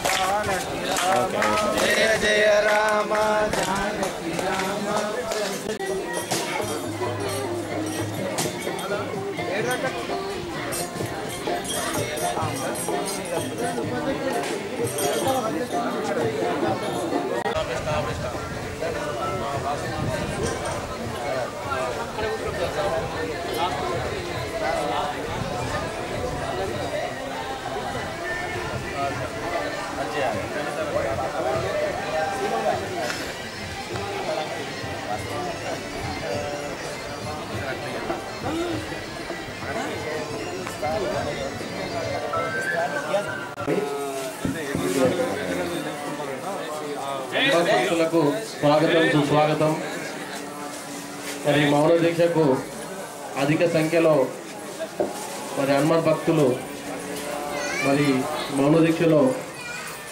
जानकी राम जय जय राम जानकी राम భక్తులకు స్వాగతం సుస్వాగతం. మరి మౌన దీక్షకు అధిక సంఖ్యలో మరి హనుమాన్ భక్తులు మరి మౌన దీక్షలో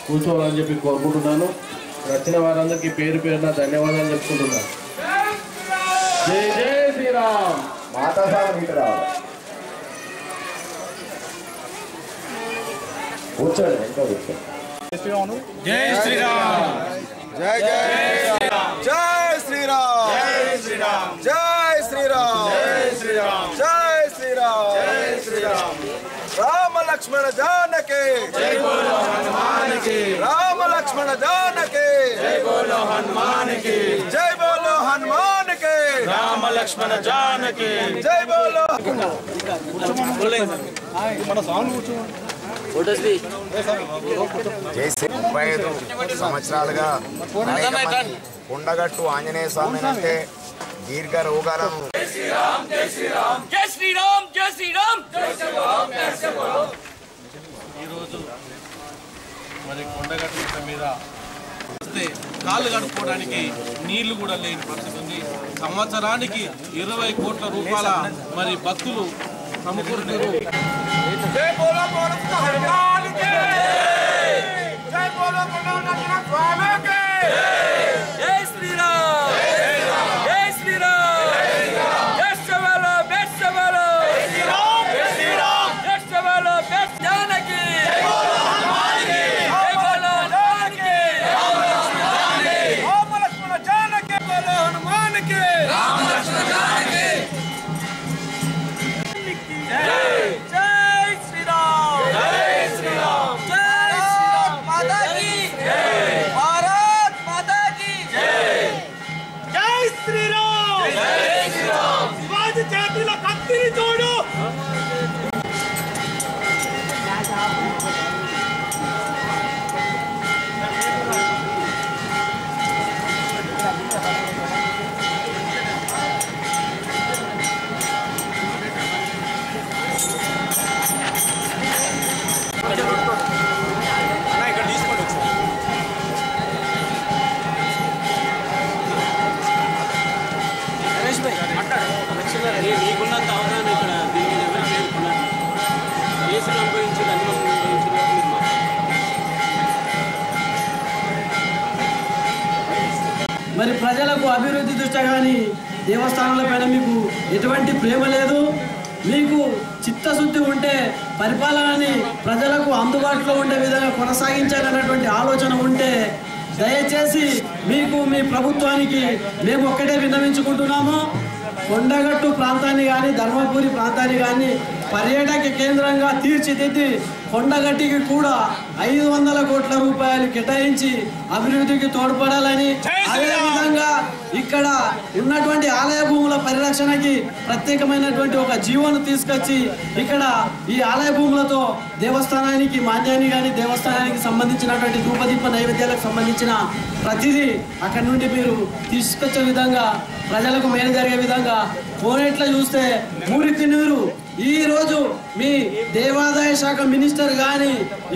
కూర్చోవాలని చెప్పి కోరుకుంటున్నాను. వచ్చిన వారందరికీ పేరు పేరున ధన్యవాదాలు చెప్పుకుంటున్నాను. జై జై శ్రీరామ్. మాతా కూర్చోండి, ఇంకా కూర్చోండి. जय श्री राम जय जय जय श्री राम जय श्री राम जय श्री राम जय श्री राम जय श्री राम जय श्री राम राम लक्ष्मण जानकी जय बोलो हनुमान की राम लक्ष्मण जानकी जय बोलो हनुमान की जय बोलो हनुमान के राम लक्ष्मण जानकी जय बोलो చేసి 35 సంవత్సరాలుగా కొండగట్టు ఆంజనేయ స్వామి అంటే దీర్ఘ రోగాలను जय श्री राम जय श्री राम जय श्री राम जय श्री राम जय श्री राम जय श्री राम ఈరోజు మరి కొండగట్టు మీద వస్తే కాళ్ళు కడుక్కోవడానికి నీళ్లు కూడా లేని పరిస్థితి ఉంది. సంవత్సరానికి 20 కోట్ల రూపాయల మరి భక్తులు సమకూరుతారు. जय बोलो हनुमान के जय बोलो स्वामी के जय श्री राम जय श्री राम जय बोलो बेस्ट बोलो जय श्री राम जय बोलो बेस्ट जानकी जय बोलो हनुमान की जय बोलो हनुमान की राम लक्ष्मण जानकी बोलो हनुमान के राम लक्ष्मण जानकी जय जय श्री राम जय श्री राम जय श्री राम माता की जय भारत माता की जय जय श्री राम जय श्री राम शिवाजी చేతిలో కత్తిని తోడు మీకున్నంత అవగాహన ఇక్కడ దీనికి ఎవరు చేరుకున్నారు కేసులు అనుభవించి మరి ప్రజలకు అభివృద్ధి దృష్ట్యా కానీ దేవస్థానాల పైన మీకు ఎటువంటి ప్రేమ లేదు. మీకు చిత్తశుద్ధి ఉంటే పరిపాలనని ప్రజలకు అందుబాటులో ఉండే విధంగా కొనసాగించాలన్నటువంటి ఆలోచన ఉంటే దయచేసి మీకు మీ ప్రభుత్వానికి మేము ఒక్కటే విన్నవించుకుంటున్నాము. కొండగట్టు ప్రాంతాన్ని కానీ ధర్మపురి ప్రాంతాన్ని కానీ పర్యాటక కేంద్రంగా తీర్చిదిద్ది కొండగట్టికి కూడా 500 కోట్ల రూపాయలు కేటాయించి అభివృద్ధికి తోడ్పడాలని, అదేవిధంగా ఇక్కడ ఉన్నటువంటి ఆలయ భూముల పరిరక్షణకి ప్రత్యేకమైనటువంటి ఒక జీవోను తీసుకొచ్చి ఇక్కడ ఈ ఆలయ భూములతో దేవస్థానానికి మాన్యాన్ని కానీ దేవస్థానానికి సంబంధించినటువంటి ధూపదీప నైవేద్యాలకు సంబంధించిన ప్రతిదీ అక్కడి నుండి మీరు తీసుకొచ్చే విధంగా ప్రజలకు మేలు జరిగే విధంగా కోనేట్ల చూస్తే మురికి నీరు ఈరోజు మీ దేవాదాయ శాఖ మినిస్టర్ కానీ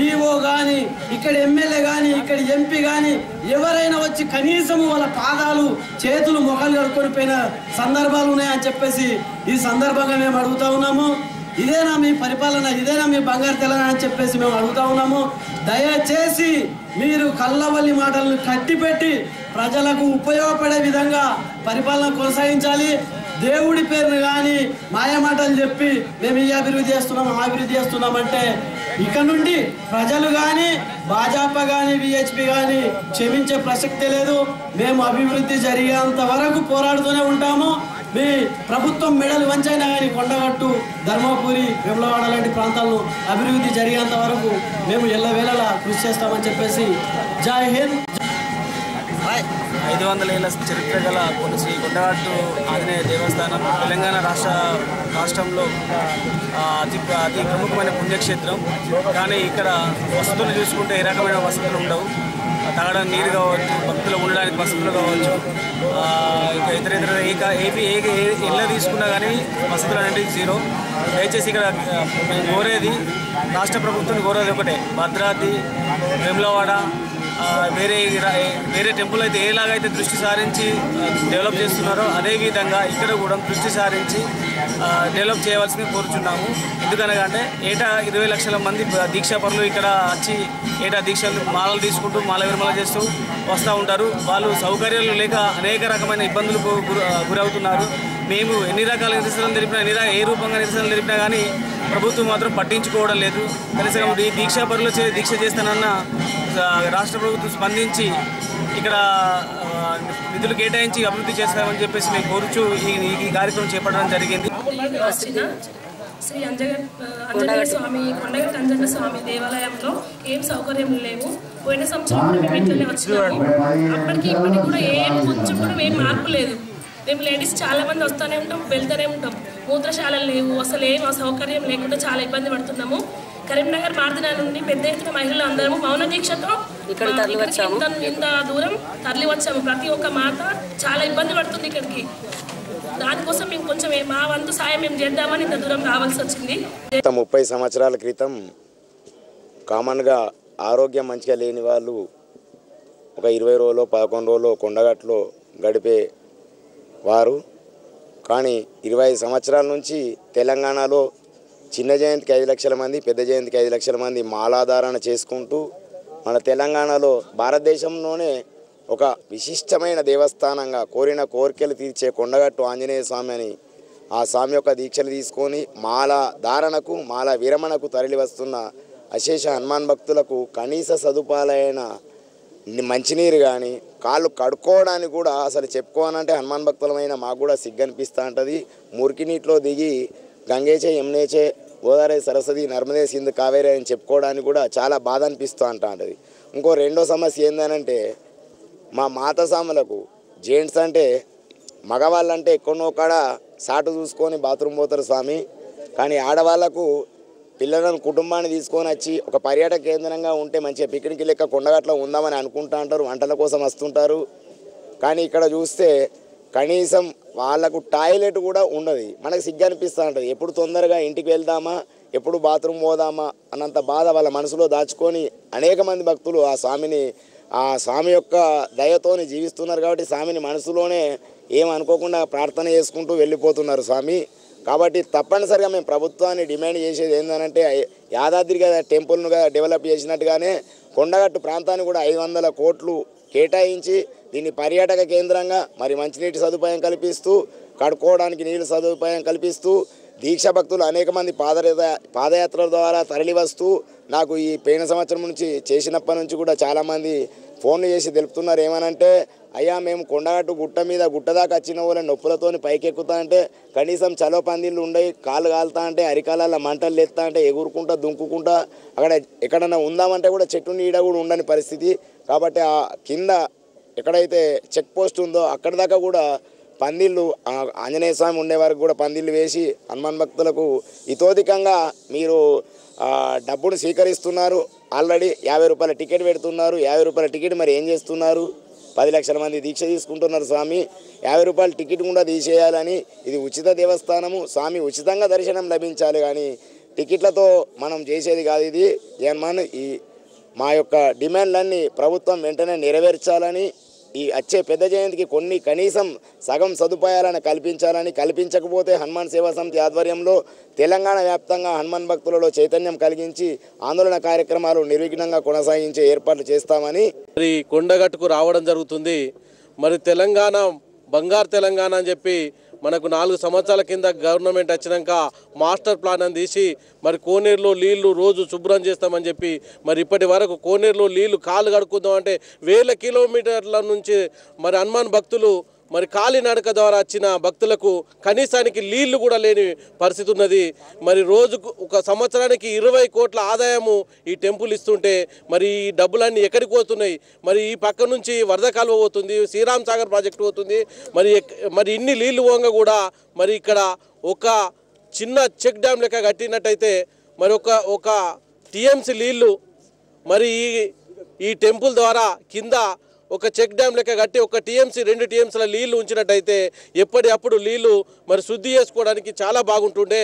ఈఓ కానీ ఇక్కడ ఎమ్మెల్యే కానీ ఇక్కడ ఎంపీ కానీ ఎవరైనా వచ్చి కనీసం వాళ్ళ పాదాలు చేతులు మొఖాలు కడుక్కొని పోయిన సందర్భాలు ఉన్నాయని చెప్పేసి ఈ సందర్భంగా మేము అడుగుతా ఉన్నాము. ఇదేనా మీ పరిపాలన, ఇదేనా మీ బంగారు తెలంగాణ అని చెప్పేసి మేము అడుగుతా ఉన్నాము. దయచేసి మీరు కళ్ళవల్లి మాటలను కట్టిపెట్టి ప్రజలకు ఉపయోగపడే విధంగా పరిపాలన కొనసాగించాలి. దేవుడి పేరును కానీ మాయమాటలు చెప్పి మేము ఈ అభివృద్ధి చేస్తున్నాం ఆ అభివృద్ధి చేస్తున్నామంటే ఇక నుండి ప్రజలు కానీ భాజపా కానీ విహెచ్పి కానీ క్షమించే ప్రసక్తే లేదు. మేము అభివృద్ధి జరిగేంత వరకు పోరాడుతూనే ఉంటాము. మీ ప్రభుత్వం మెడలు వంచైనా కానీ కొండగట్టు, ధర్మపురి, వేములవాడ లాంటి ప్రాంతాలను అభివృద్ధి జరిగేంత వరకు మేము ఎల్లవేళలా కృషి చేస్తామని చెప్పేసి జై హింద్. 500 ఏళ్ల చరిత్ర గల శ్రీ కొండగట్టు ఆంజనేయ దేవస్థానం తెలంగాణ రాష్ట్రంలో అతి ప్రముఖమైన పుణ్యక్షేత్రం. కానీ ఇక్కడ వసతులు చూసుకుంటే ఏ రకమైన వసతులు ఉండవు. తాగడానికి నీరు కావచ్చు, భక్తులు ఉండడానికి వసతులు కావచ్చు, ఇంకా ఇళ్ళ తీసుకున్నా కానీ వసతులు అనేవి జీరో. దయచేసి ఇక్కడ మేము కోరేది, రాష్ట్ర ప్రభుత్వం కోరేది ఒకటే, భద్రాద్రి, వేములవాడ, వేరే టెంపుల్ అయితే ఏలాగైతే దృష్టి సారించి డెవలప్ చేస్తున్నారో అదేవిధంగా ఇక్కడ కూడా దృష్టి సారించి డెవలప్ చేయవలసింది కోరుచున్నాము. ఎందుకనగా ఏటా 20 లక్షల మంది దీక్షాపరులు ఇక్కడ వచ్చి ఏటా దీక్షలు మాలలు తీసుకుంటూ మాల విరమల చేస్తూ వస్తూ ఉంటారు. వాళ్ళు సౌకర్యాలు లేక అనేక రకమైన ఇబ్బందులకు గురవుతున్నారు. మేము ఎన్ని రకాల నిరసనలు తెలిపినా, ఏ రూపంగా నిరసనలు తెలిపినా కానీ ప్రభుత్వం మాత్రం పట్టించుకోవడం లేదు. కనీసం ఈ దీక్షాపరులు దీక్ష చేస్తానన్న రాష్ట్ర ప్రభుత్వం స్పందించి ఇక్కడ నిధులు కేటాయించి అభివృద్ధి చేస్తామని చెప్పేసి మేము కోరుచు ఈ కార్యక్రమం చేపట్టడం జరిగింది. శ్రీ అంజనేయ స్వామి, కొండగట్టు అంజనేయ స్వామి దేవాలయంలో ఏం సౌకర్యం లేవు. పోయిన సంవత్సరం కూడా మేము ఇంట్లోనే వచ్చినాము. అప్పటికి ఇప్పటికి కూడా కొంచెం కూడా ఏం మార్పు లేదు. మేము లేడీస్ చాలా మంది వస్తూనే ఉంటాం, వెళ్తూనే ఉంటాం. మూత్రశాలలు లేవు, అసలు ఏం సౌకర్యం లేకుండా చాలా ఇబ్బంది పడుతున్నాము. కరీంనగర్ మార్దిన నుండి పెద్ద ఎత్తున మహిళలు అందరము మౌన దీక్షతో ఇంత దూరం తరలి వచ్చాము. ప్రతి ఒక్క మాత చాలా ఇబ్బంది పడుతుంది ఇక్కడికి. దానికోసం మేము కొంచెం మా వంతు సాయం మేము చేద్దామని ఇంత దూరం రావాల్సి వచ్చింది. 30 సంవత్సరాల క్రితం కామన్గా ఆరోగ్యం మంచిగా లేని వాళ్ళు ఒక 20 రోజులు 11 రోజులు కొండగట్లో గడిపే వారు. కానీ 25 సంవత్సరాల నుంచి తెలంగాణలో చిన్న జయంతికి 5 లక్షల మంది, పెద్ద జయంతికి 5 లక్షల మంది మాలాధారణ చేసుకుంటూ మన తెలంగాణలో భారతదేశంలోనే ఒక విశిష్టమైన దేవస్థానంగా కోరిన కోరికలు తీర్చే కొండగట్టు ఆంజనేయ స్వామి అని ఆ స్వామి యొక్క దీక్షలు తీసుకొని మాల ధారణకు, మాల విరమణకు తరలి వస్తున్న అశేష హనుమాన్ భక్తులకు కనీస సదుపాయాలైన మంచినీరు కానీ కాళ్ళు కడుక్కోవడానికి కూడా అసలు చెప్పుకోవాలంటే హనుమాన్ భక్తులమైన మాకు కూడా సిగ్గనిపిస్తూ ఉంటుంది. మురికి నీటిలో దిగి గంగేచే, యమునేచే, గోదావరి, సరస్వతి, నర్మదే, సింధు, కావేరి అని చెప్పుకోవడానికి కూడా చాలా బాధ అనిపిస్తూ ఉంటుంది. ఇంకో రెండో సమస్య ఏంటంటే మా మాతసాములకు జెంట్స్ అంటే మగవాళ్ళంటే ఎక్కడో కాడ సాటు చూసుకొని బాత్రూమ్ పోతారు స్వామి. కానీ ఆడవాళ్లకు పిల్లలను కుటుంబాన్ని తీసుకొని వచ్చి ఒక పర్యాటక కేంద్రంగా ఉంటే మంచిగా పిక్నిక్ లెక్క కొండగట్లో ఉందామని అనుకుంటూ ఉంటారు, వంటల కోసం వస్తుంటారు. కానీ ఇక్కడ చూస్తే కనీసం వాళ్ళకు టాయిలెట్ కూడా ఉండదు. మనకు సిగ్గు అనిపిస్తూ ఉంటుంది. ఎప్పుడు తొందరగా ఇంటికి వెళ్దామా, ఎప్పుడు బాత్రూమ్ పోదామా అన్నంత బాధ వాళ్ళ మనసులో దాచుకొని అనేక మంది భక్తులు ఆ స్వామి యొక్క దయతోని జీవిస్తున్నారు. కాబట్టి స్వామిని మనసులోనే ఏమనుకోకుండా ప్రార్థన చేసుకుంటూ వెళ్ళిపోతున్నారు స్వామి. కాబట్టి తప్పనిసరిగా మేము ప్రభుత్వాన్ని డిమాండ్ చేసేది ఏంటంటే యాదాద్రిగా టెంపుల్ను డెవలప్ చేసినట్టుగానే కొండగట్టు ప్రాంతాన్ని కూడా 500 కోట్లు కేటాయించి దీన్ని పర్యాటక కేంద్రంగా మరి మంచినీటి సదుపాయం కల్పిస్తూ, కడుక్కోవడానికి నీళ్ళు సదుపాయం కల్పిస్తూ, దీక్ష భక్తులు అనేక మంది పాదయాత్రల ద్వారా తరలి వస్తూ నాకు ఈ పోయిన సంవత్సరం నుంచి చేసినప్పటి నుంచి కూడా చాలామంది ఫోన్లు చేసి తెలుపుతున్నారు. ఏమనంటే అయ్యా మేము కొండగట్టు గుట్ట మీద గుట్టదాకా వచ్చిన వాళ్ళని నొప్పులతోని పైకెక్కుతా అంటే కనీసం చలో పందిళ్ళు ఉండయి, కాళ్ళు కాలుతా అంటే అరికాల మంటలు ఎత్తా అంటే ఎగురుకుంటా దుంకుకుంటా అక్కడ ఎక్కడన్నా ఉందామంటే కూడా చెట్టు నీడ కూడా ఉండని పరిస్థితి. కాబట్టి ఆ కింద ఎక్కడైతే చెక్ పోస్ట్ ఉందో అక్కడి దాకా కూడా పందిళ్ళు ఆంజనేయ స్వామి ఉండే వరకు కూడా పందిళ్ళు వేసి హనుమాన్ భక్తులకు ఇతోధికంగా మీరు డబ్బును స్వీకరిస్తున్నారు. ఆల్రెడీ 50 రూపాయల టికెట్ పెడుతున్నారు. 50 రూపాయల టికెట్ మరి ఏం చేస్తున్నారు? 10 లక్షల మంది దీక్ష తీసుకుంటున్నారు స్వామి. 50 రూపాయల టికెట్ కూడా తీసేయాలని, ఇది ఉచిత దేవస్థానము, స్వామి ఉచితంగా దర్శనం లభించాలి కానీ టికెట్లతో మనం చేసేది కాదు. ఇది జగన్మోహన్ మా యొక్క డిమాండ్లన్నీ ప్రభుత్వం వెంటనే నెరవేర్చాలని, ఈ వచ్చే పెద్ద జయంతికి కొన్ని కనీసం సగం సదుపాయాలను కల్పించకపోతే హనుమాన్ సేవా సమితి ఆధ్వర్యంలో తెలంగాణ వ్యాప్తంగా హనుమాన్ భక్తులలో చైతన్యం కలిగించి ఆందోళన కార్యక్రమాలు నిర్విఘ్నంగా కొనసాగించే ఏర్పాట్లు చేస్తామని మరి కొండగట్టుకు రావడం జరుగుతుంది. మరి తెలంగాణ బంగారు తెలంగాణ అని చెప్పి మనకు 4 సంవత్సరాల కింద గవర్నమెంట్ వచ్చినాక మాస్టర్ ప్లాన్ అని తీసి మరి కోనేరులో నీళ్లు రోజు శుభ్రం చేస్తామని చెప్పి మరి ఇప్పటి వరకు కోనేరులో నీళ్లు కాళ్ళు కడుక్కుందాం అంటే వేల కిలోమీటర్ల నుంచి మరి హనుమాన్ భక్తులు మరి కాలినడక ద్వారా వచ్చిన భక్తులకు కనీసానికి నీళ్లు కూడా లేని పరిస్థితి ఉన్నది. మరి రోజుకు ఒక సంవత్సరానికి 20 కోట్ల ఆదాయము ఈ టెంపుల్ ఇస్తుంటే మరి ఈ డబ్బులన్నీ ఎక్కడికి పోతున్నాయి? మరి ఈ పక్క నుంచి వరద కాలువ పోతుంది, శ్రీరామ్ సాగర్ ప్రాజెక్టు పోతుంది. మరి ఇన్ని నీళ్లు పోగా కూడా మరి ఇక్కడ ఒక చిన్న చెక్ డ్యామ్ లెక్క కట్టినట్టయితే మరి ఒక టీఎంసీ నీళ్లు మరి ఈ టెంపుల్ ద్వారా కింద ఒక చెక్ డ్యామ్ లెక్క కట్టి ఒక టీఎంసీ 2 టీఎంసీల నీళ్లు ఉంచినట్టయితే ఎప్పటికప్పుడు నీళ్లు మరి శుద్ధి చేసుకోవడానికి చాలా బాగుంటుండే.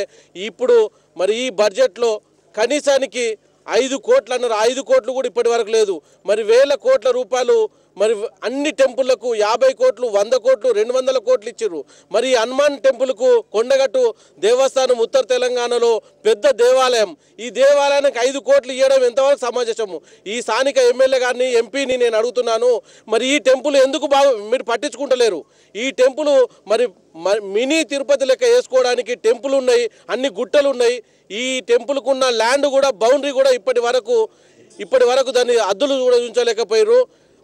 ఇప్పుడు మరి ఈ బడ్జెట్లో కనీసానికి 5 కోట్లు అన్నారు. 5 కోట్లు కూడా ఇప్పటి వరకు లేదు. మరి వేల కోట్ల రూపాయలు మరి అన్ని టెంపుళ్లకు 50 కోట్లు, 100 కోట్లు, 200 కోట్లు ఇచ్చిర్రు. మరి హనుమాన్ టెంపుల్కు కొండగట్టు దేవస్థానం ఉత్తర తెలంగాణలో పెద్ద దేవాలయం. ఈ దేవాలయానికి 5 కోట్లు ఇవ్వడం ఎంతవరకు సమంజసము? ఈ స్థానిక ఎమ్మెల్యే గారిని, ఎంపీని నేను అడుగుతున్నాను. మరి ఈ టెంపుల్ ఎందుకు మీరు పట్టించుకుంటలేరు? ఈ టెంపుల్ మరి మినీ తిరుపతి లెక్క వేసుకోవడానికి టెంపుల్ ఉన్నాయి, అన్ని గుట్టలు ఉన్నాయి. ఈ టెంపుల్కు ఉన్న ల్యాండ్ కూడా బౌండరీ కూడా ఇప్పటి వరకు దాన్ని అద్దులు కూడా ఉంచలేకపోయారు.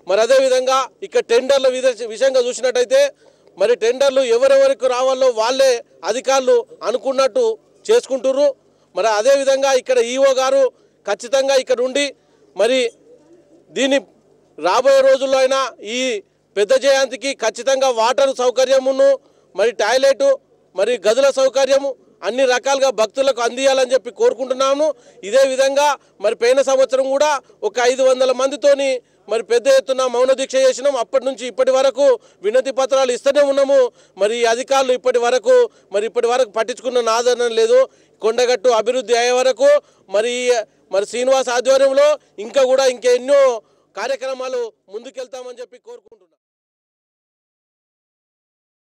మరి అదేవిధంగా ఇక్కడ టెండర్ల విషయంగా చూసినట్టయితే మరి టెండర్లు ఎవరెవరికి రావాలో వాళ్ళే అధికారులు అనుకున్నట్టు చేసుకుంటుర్రు. మరి అదేవిధంగా ఇక్కడ ఈఓ గారు ఖచ్చితంగా ఇక్కడ ఉండి మరి దీన్ని రాబోయే రోజుల్లో అయినా ఈ పెద్ద జయంతికి ఖచ్చితంగా వాటర్ సౌకర్యమును మరి టాయిలెట్ మరి గదుల సౌకర్యము అన్ని రకాలుగా భక్తులకు అందియాలని చెప్పి కోరుకుంటున్నాము. ఇదే విధంగా మరి పోయిన సంవత్సరం కూడా ఒక 500 మందితోని మరి పెద్ద ఎత్తున మౌన దీక్ష చేసినాం. అప్పటి నుంచి ఇప్పటి వరకు వినతి పత్రాలు ఇస్తూనే ఉన్నాము. మరి అధికారులు ఇప్పటి వరకు పట్టించుకున్న ఆదరణ లేదు. కొండగట్టు అభివృద్ధి అయ్యే వరకు మరి శ్రీనివాస్ ఆధ్వర్యంలో ఇంకా ఎన్నో కార్యక్రమాలు ముందుకెళ్తామని చెప్పి కోరుకుంటున్నాం.